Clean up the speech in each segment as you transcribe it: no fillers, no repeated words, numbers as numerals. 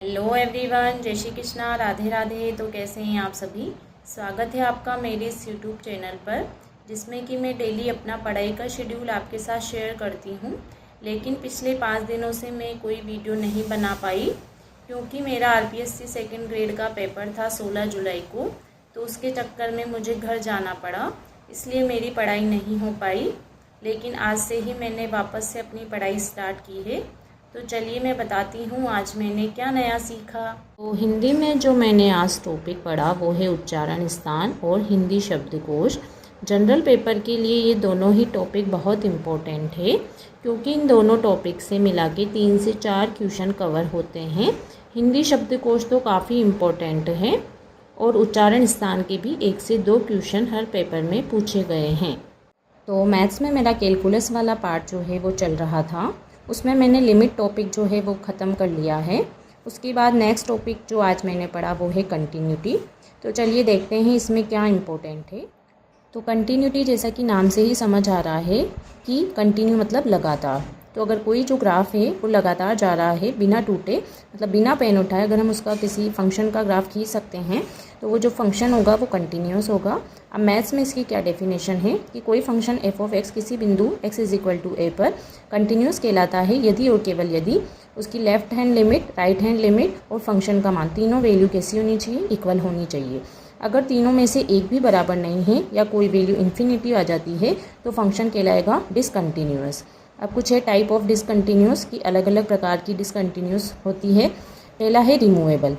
Hello everyone, जय श्री कृष्णा, राधे राधे। तो कैसे हैं आप सभी। स्वागत है आपका मेरे इस यूट्यूब चैनल पर, जिसमें कि मैं डेली अपना पढ़ाई का शेड्यूल आपके साथ शेयर करती हूं। लेकिन पिछले 5 दिनों से मैं कोई वीडियो नहीं बना पाई, क्योंकि मेरा आरपीएससी सेकंड ग्रेड का पेपर था 16 जुलाई को। तो उसके चक्कर में मुझे घर जाना पड़ा, इसलिए मेरी पढ़ाई नहीं हो पाई। लेकिन आज से ही मैंने वापस से अपनी पढ़ाई स्टार्ट की है। तो चलिए मैं बताती हूँ आज मैंने क्या नया सीखा। तो हिंदी में जो मैंने आज टॉपिक पढ़ा वो है उच्चारण स्थान और हिंदी शब्दकोश। जनरल पेपर के लिए ये दोनों ही टॉपिक बहुत इम्पोर्टेंट है, क्योंकि इन दोनों टॉपिक से मिला के 3 से 4 क्वेश्चन कवर होते हैं। हिंदी शब्दकोश तो काफ़ी इम्पोर्टेंट है और उच्चारण स्थान के भी 1 से 2 क्वेश्चन हर पेपर में पूछे गए हैं। तो मैथ्स में मेरा कैलकुलस वाला पार्ट जो है वो चल रहा था, उसमें मैंने लिमिट टॉपिक जो है वो ख़त्म कर लिया है। उसके बाद नेक्स्ट टॉपिक जो आज मैंने पढ़ा वो है कंटिन्यूटी। तो चलिए देखते हैं इसमें क्या इम्पोर्टेंट है। तो कंटिन्यूटी जैसा कि नाम से ही समझ आ रहा है कि कंटिन्यू मतलब लगातार। तो अगर कोई जो ग्राफ है वो लगातार जा रहा है बिना टूटे, मतलब बिना पेन उठाए, अगर हम उसका किसी फंक्शन का ग्राफ खींच सकते हैं तो वो जो फंक्शन होगा वो कंटिन्यूस होगा। अब मैथ्स में इसकी क्या डेफिनेशन है कि कोई फंक्शन एफ ऑफ एक्स किसी बिंदु x = a पर कंटिन्यूस कहलाता है यदि और केवल यदि उसकी left hand limit, right hand limit और फंक्शन का मान तीनों वैल्यू कैसी होनी चाहिए, इक्वल होनी चाहिए। अगर तीनों में से एक भी बराबर नहीं है या कोई वैल्यू इन्फिनिटी आ जाती है तो फंक्शन कहलाएगा डिसकंटिन्यूअस। अब कुछ है टाइप ऑफ डिसकंटिन्यूअस की, अलग अलग प्रकार की डिसकंटिन्यूअस होती है। पहला है रिमूवेबल।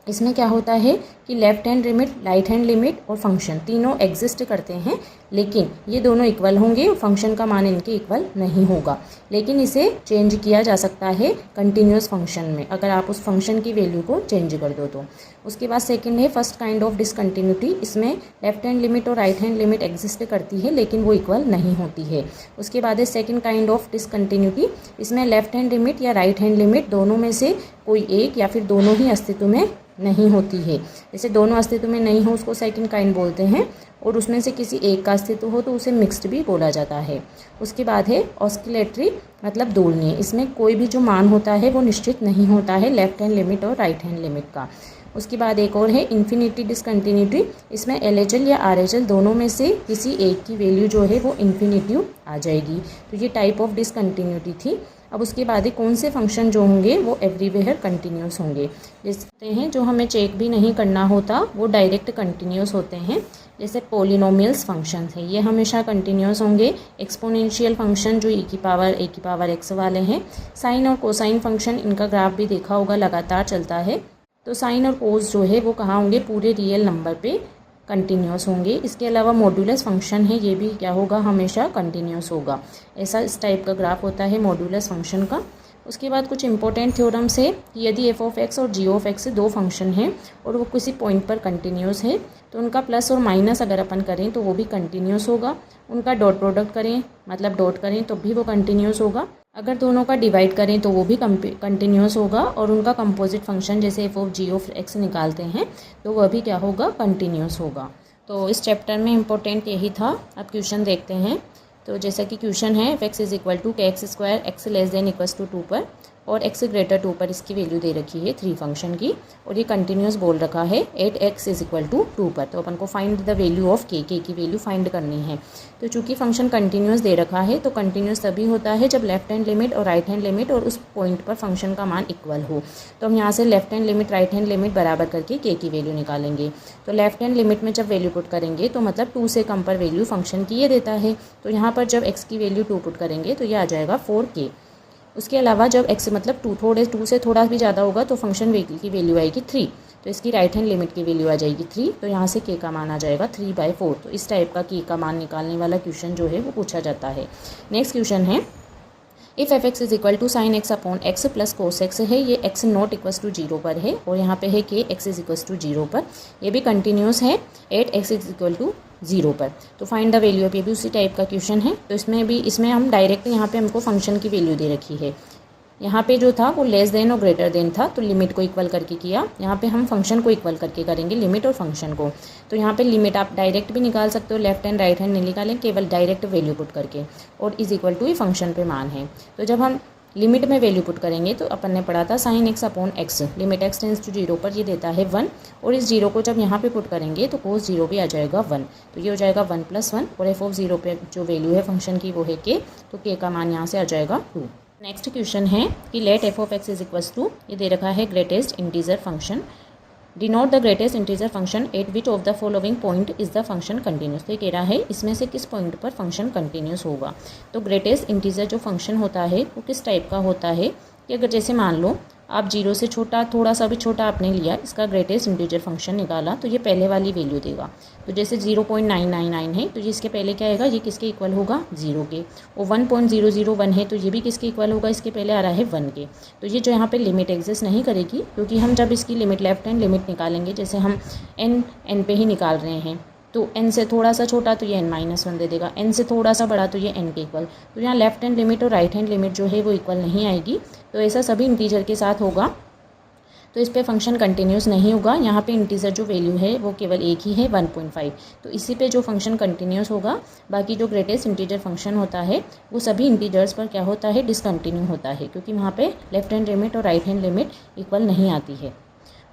इसमें क्या होता है कि left hand limit, right hand limit और फंक्शन तीनों एग्जिस्ट करते हैं, लेकिन ये दोनों इक्वल होंगे और फंक्शन का मान इनके इक्वल नहीं होगा। लेकिन इसे चेंज किया जा सकता है कंटिन्यूअस फंक्शन में, अगर आप उस फंक्शन की वैल्यू को चेंज कर दो तो। उसके बाद सेकंड है फर्स्ट काइंड ऑफ डिसकंटिन्यूटी। इसमें लेफ्ट हैंड लिमिट और राइट हैंड लिमिट एग्जिस्ट करती है लेकिन वो इक्वल नहीं होती है। उसके बाद है सेकंड काइंड ऑफ डिसकंटिन्यूटी। इसमें लेफ्ट हैंड लिमिट या राइट हैंड लिमिट दोनों में से कोई एक या फिर दोनों ही अस्तित्व में नहीं होती है। जैसे दोनों अस्तित्व में नहीं हो उसको सेकंड काइंड बोलते हैं, और उसमें से किसी एक का अस्तित्व हो तो उसे मिक्स्ड भी बोला जाता है। उसके बाद है ऑस्किलेटरी, मतलब दोलनीय। इसमें कोई भी जो मान होता है वो निश्चित नहीं होता है लेफ्ट हैंड लिमिट और राइट हैंड लिमिट का। उसके बाद एक और है इन्फिनिटी डिसकंटिन्यूटी। इसमें एलएचएल या आरएचएल दोनों में से किसी एक की वैल्यू जो है वो इन्फिनिटी आ जाएगी। तो ये टाइप ऑफ डिसकंटिन्यूटी थी। अब उसके बाद कौन से फंक्शन जो होंगे वो एवरीवेयर कंटिन्यूस होंगे। जैसे हैं जो हमें चेक भी नहीं करना होता वो डायरेक्ट कंटिन्यूस होते हैं। जैसे पोलिनोमियल्स फंक्शन है, ये हमेशा कंटिन्यूस होंगे। एक्सपोनेंशियल फंक्शन जो e की पावर x वाले हैं। साइन और कोसाइन फंक्शन, इनका ग्राफ भी देखा होगा, लगातार चलता है। तो साइन और कोस जो है वो कहाँ होंगे, पूरे रियल नंबर पे कंटिन्यूस होंगे। इसके अलावा मॉड्यूलस फंक्शन है, ये भी क्या होगा, हमेशा कंटिन्यूस होगा। ऐसा इस टाइप का ग्राफ होता है मॉड्यूलस फंक्शन का। उसके बाद कुछ इंपॉर्टेंट थ्योरम्स है कि यदि एफ ऑफ एक्स और जी ऑफ एक्स दो फंक्शन हैं और वो किसी पॉइंट पर कंटिन्यूस है तो उनका प्लस और माइनस अगर अपन करें तो वो भी कंटिन्यूस होगा। उनका डॉट प्रोडक्ट करें, मतलब डॉट करें तो भी वो कंटिन्यूस होगा। अगर दोनों का डिवाइड करें तो वो भी कंटिन्यूस होगा। और उनका कंपोजिट फंक्शन जैसे f of g of x निकालते हैं तो वह भी क्या होगा, कंटिन्यूस होगा। तो इस चैप्टर में इंपॉर्टेंट यही था। अब क्वेश्चन देखते हैं। तो जैसा कि क्वेश्चन है f = kx² x <= 2 पर और x > 2 पर इसकी वैल्यू दे रखी है 3 फंक्शन की, और ये कंटिन्यूस बोल रखा है 8x = 2 पर। तो अपन को find the value of k की वैल्यू फाइंड करनी है। तो चूंकि फंक्शन कंटिन्यूस दे रखा है तो कंटिन्यूस तभी होता है जब लेफ्ट हैंड लिमिट और राइट हैंड लिमिट और उस पॉइंट पर फंक्शन का मान इक्वल हो। तो हम यहाँ से left hand limit, right hand limit बराबर करके k की वैल्यू निकालेंगे। तो लेफ्ट हैंड लिमिट में जब वैल्यू पुट करेंगे तो मतलब 2 से कम पर वैल्यू फंक्शन की ये देता है। तो यहाँ पर जब x की वैल्यू 2 पुट करेंगे तो ये आ जाएगा 4k। उसके अलावा जब x मतलब 2 से थोड़ा भी ज़्यादा होगा तो फंक्शन की वैल्यू आएगी 3। तो इसकी राइट हैंड लिमिट की वैल्यू आ जाएगी 3। तो यहाँ से k का मान आ जाएगा 3/4। तो इस टाइप का k का मान निकालने वाला क्वेश्चन जो है वो पूछा जाता है। नेक्स्ट क्वेश्चन है if f(x) = sin x / x + cos x है। ये x ≠ 0 पर है और यहाँ पे है k x = 0 पर। ये भी कंटिन्यूस है 8x = 0 पर। तो फाइंड द वैल्यू ऑफ, ये भी उसी टाइप का क्वेश्चन है। तो इसमें हम डायरेक्ट यहाँ पे हमको फंक्शन की वैल्यू दे रखी है। यहाँ पे जो था वो लेस देन और ग्रेटर देन था तो लिमिट को इक्वल करके किया। यहाँ पे हम फंक्शन को इक्वल करके करेंगे, लिमिट और फंक्शन को। तो यहाँ पे लिमिट आप डायरेक्ट भी निकाल सकते हो, लेफ्ट हैंड राइट हैंड नहीं निकालें, केवल डायरेक्ट वैल्यू पुट करके, और इज इक्वल टू ही फंक्शन पे मान है। तो जब हम लिमिट में वैल्यू पुट करेंगे तो अपन ने पढ़ा था sine x upon x, limit x tends to 0 पर ये देता है 1, और इस 0 को जब यहाँ पे पुट करेंगे तो कोस 0 भी आ जाएगा 1, तो ये हो जाएगा 1 + 1, और एफ ऑफ 0 पे जो वैल्यू है फंक्शन की वो है के, तो के का मान यहाँ से आ जाएगा 2। नेक्स्ट क्वेश्चन है कि let f of x is equals to, ये दे रखा है greatest integer function, denote the greatest integer function at which of the following point is the function continuous. तो ये कह रहा है इसमें से किस पॉइंट पर फंक्शन कंटिन्यूस होगा। तो ग्रेटेस्ट इंटीजर जो फंक्शन होता है वो किस टाइप का होता है कि अगर जैसे मान लो आप 0 से छोटा, थोड़ा सा भी छोटा आपने लिया, इसका ग्रेटेस्ट इंटीजर फंक्शन निकाला, तो ये पहले वाली वैल्यू देगा। तो जैसे 0.999 है तो ये इसके पहले क्या आएगा, ये किसके इक्वल होगा 0 के, और 1.001 है तो ये भी किसके इक्वल होगा, इसके पहले आ रहा है 1 के। तो ये जो यहाँ पे लिमिट एग्जिस्ट नहीं करेगी, क्योंकि हम जब इसकी लिमिट लेफ्ट हैंड लिमिट निकालेंगे, जैसे हम n पे ही निकाल रहे हैं, तो n से थोड़ा सा छोटा तो ये n-1 दे देगा, n से थोड़ा सा बड़ा तो ये n के इक्वल। तो यहाँ लेफ्ट हैंड लिमिट और राइट हैंड लिमिट जो है वो इक्वल नहीं आएगी, तो ऐसा सभी इंटीजर के साथ होगा, तो इस पे फंक्शन कंटिन्यूस नहीं होगा। यहाँ पे इंटीजर जो वैल्यू है वो केवल एक ही है 1.5, तो इसी पे जो फंक्शन कंटिन्यूस होगा। बाकी जो ग्रेटेस्ट इंटीजर फंक्शन होता है वो सभी इंटीजर्स पर क्या होता है, डिसकंटिन्यू होता है, क्योंकि वहाँ पे लेफ्ट हैंड लिमिट और राइट हैंड लिमिट इक्वल नहीं आती है।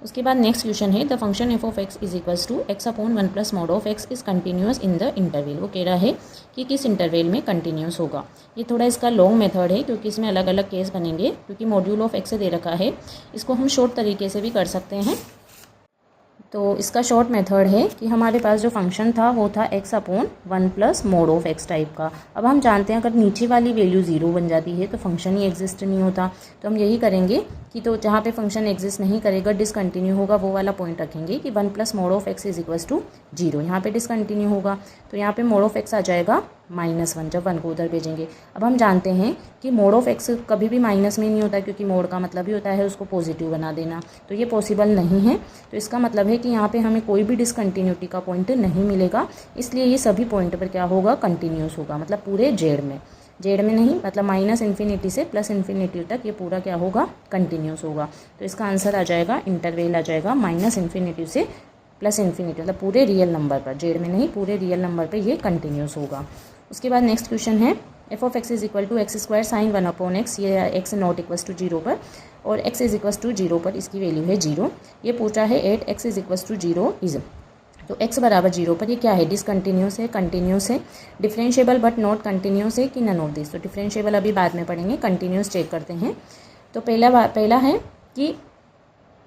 उसके बाद नेक्स्ट क्वेश्चन है the function f of x is equals to x upon 1 + mod of x is continuous in the interval. वो कह रहा है कि किस इंटरवल में कंटिन्यूस होगा। ये थोड़ा इसका लॉन्ग मेथड है, क्योंकि इसमें अलग अलग केस बनेंगे, क्योंकि मॉड्यूल ऑफ एक्स दे रखा है। इसको हम शॉर्ट तरीके से भी कर सकते हैं। तो इसका शॉर्ट मेथड है कि हमारे पास जो फंक्शन था वो था x upon 1 + mod of x type का। अब हम जानते हैं अगर नीचे वाली वैल्यू 0 बन जाती है तो फंक्शन ही एग्जिस्ट नहीं होता, तो हम यही करेंगे कि तो जहाँ पे फंक्शन एग्जिस्ट नहीं करेगा, डिसकंटिन्यू होगा, वो वाला पॉइंट रखेंगे कि 1 + mod of x is equals to 0। यहाँ पे डिसकंटिन्यू होगा तो यहाँ पे mod ऑफ x आ जाएगा -1, जब 1 को उधर भेजेंगे। अब हम जानते हैं कि mod ऑफ x कभी भी माइनस में नहीं होता, क्योंकि mod का मतलब ही होता है उसको पॉजिटिव बना देना, तो ये पॉसिबल नहीं है। तो इसका मतलब है कि यहाँ पे हमें कोई भी डिसकंटिन्यूटी का पॉइंट नहीं मिलेगा, इसलिए ये सभी पॉइंट पर क्या होगा, कंटिन्यूस होगा, मतलब पूरे जेड में नहीं, मतलब -∞ से +∞ तक ये पूरा क्या होगा, कंटिन्यूस होगा। तो इसका आंसर आ जाएगा, इंटरवल आ जाएगा -∞ से +∞, मतलब पूरे रियल नंबर पर, जेड में नहीं पूरे रियल नंबर पर ये कंटिन्यूस होगा। उसके बाद नेक्स्ट क्वेश्चन है f of x is equal to x² sin 1 upon x, ये x नॉट इक्वल्स टू 0 पर, और x इज इक्वल्स टू 0 पर इसकी वैल्यू है 0। ये पूछा है at x is equals to 0 is, तो x बराबर 0 पर ये क्या है, डिसकंटिन्यूस है, कंटिन्यूस है, डिफरेंशिएबल बट नॉट कंटिन्यूस है कि नन ऑफ दिस। तो डिफरेंशिएबल अभी बाद में पढ़ेंगे, कंटिन्यूस चेक करते हैं। तो पहला है कि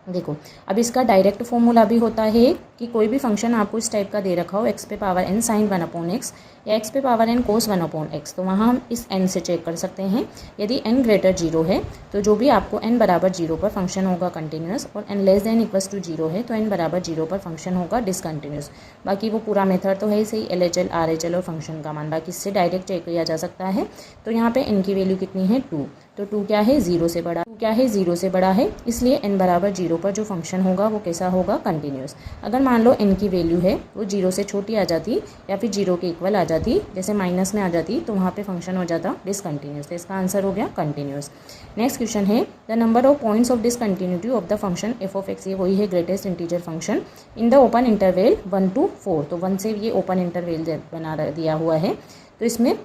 देखो, अब इसका डायरेक्ट फॉर्मूला भी होता है कि कोई भी फंक्शन आपको इस टाइप का दे रखा हो, x पे power n sin 1 upon x या x पे power n cos 1 upon x, तो वहाँ हम इस n से चेक कर सकते हैं। यदि n ग्रेटर 0 है तो जो भी आपको n बराबर 0 पर फंक्शन होगा कंटिन्यूस, और n less than equals to 0 है तो n बराबर 0 पर फंक्शन होगा डिसकंटिन्यूस। बाकी वो पूरा मेथड तो है ही सही, LHL RHL और फंक्शन का मान, बाकी इससे डायरेक्ट चेक किया जा सकता है। तो यहाँ पे n की वैल्यू कितनी है 2, तो 2 क्या है 0 से बड़ा, 2 क्या है 0 से बड़ा है, इसलिए n बराबर 0 पर जो फंक्शन होगा वो कैसा होगा, कंटिन्यूस। अगर मान लो n की वैल्यू है वो 0 से छोटी आ जाती या फिर 0 के इक्वल आ जाती, जैसे माइनस में आ जाती, तो वहाँ पे फंक्शन हो जाता डिसकंटिन्यूस। तो इसका आंसर हो गया कंटिन्यूस। नेक्स्ट क्वेश्चन है the number of points of discontinuity of the function f of x, ये वही है greatest integer function in the open interval 1 to 4। तो 1 से ये ओपन इंटरवल बना दिया हुआ है, तो इसमें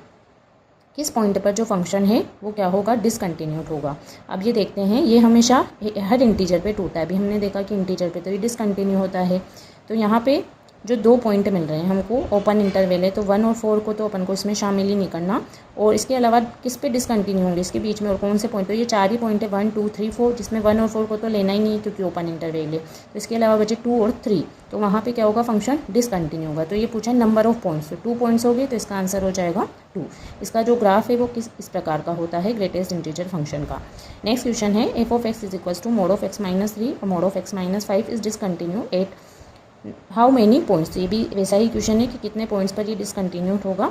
किस पॉइंट पर जो फंक्शन है वो क्या होगा, डिसकंटिन्यूड होगा। अब ये देखते हैं, ये हमेशा हर इंटीजर पे टूटा है। अभी हमने देखा कि इंटीजर पे तो ये डिसकंटिन्यू होता है, तो यहाँ पे जो 2 पॉइंट मिल रहे हैं हमको, ओपन इंटरवल है तो 1 और 4 को तो अपन को इसमें शामिल ही नहीं करना, और इसके अलावा किस पे डिसकंटिन्यू होंगे इसके बीच में, और कौन से पॉइंट, तो ये 4 ही पॉइंट है 1 2 3 4, जिसमें 1 और 4 को तो लेना ही नहीं है क्योंकि ओपन इंटरवल है। तो इसके अलावा बचे 2 और 3, तो वहाँ पे क्या होगा, फंक्शन डिसकंटिन्यू होगा। तो ये पूछा है नंबर ऑफ पॉइंट्स, तो 2 पॉइंट्स हो गए, तो इसका आंसर हो जाएगा 2। इसका जो ग्राफ है वो इस प्रकार का होता है ग्रेटेस्ट इंटीजर फंक्शन का। नेक्स्ट क्वेश्चन है f of x is equals to mod of x -3 और mod of x -5 is discontinue at how many points. ये भी वैसा ही क्वेश्चन है कि कितने पॉइंट्स पर ये डिसकंटिन्यूड होगा।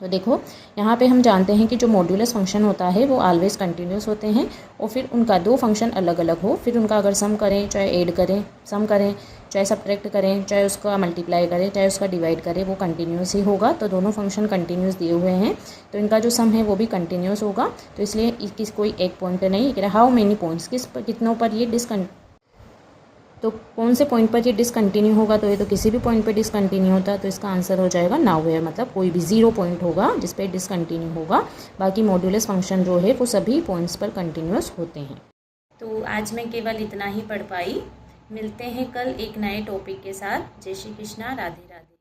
तो देखो यहाँ पे हम जानते हैं कि जो मॉड्यूलस फंक्शन होता है वो ऑलवेज कंटिन्यूस होते हैं, और फिर उनका 2 फंक्शन अलग अलग हो, फिर उनका अगर सम करें, चाहे ऐड करें, सम करें, चाहे सब्ट्रैक्ट करें, चाहे उसका मल्टीप्लाई करें, चाहे उसका डिवाइड करें, वो कंटिन्यूस ही होगा। तो दोनों फंक्शन कंटिन्यूस दिए हुए हैं, तो इनका जो सम है वो भी कंटिन्यूस होगा। तो इसलिए कोई एक पॉइंट नहीं, हाउ मेनी पॉइंट्स, कितनों पर ये तो कौन से पॉइंट पर ये डिसकंटिन्यू होगा, तो ये तो किसी भी पॉइंट पे डिसकंटिन्यू होता है, तो इसका आंसर हो जाएगा नाउवेयर, मतलब कोई भी 0 पॉइंट होगा जिस पे डिसकंटिन्यू होगा। बाकी मॉड्यूलस फंक्शन जो है वो सभी पॉइंट्स पर कंटिन्यूस होते हैं। तो आज मैं केवल इतना ही पढ़ पाई। मिलते हैं कल एक नए टॉपिक के साथ। जय श्री कृष्णा, राधे राधे।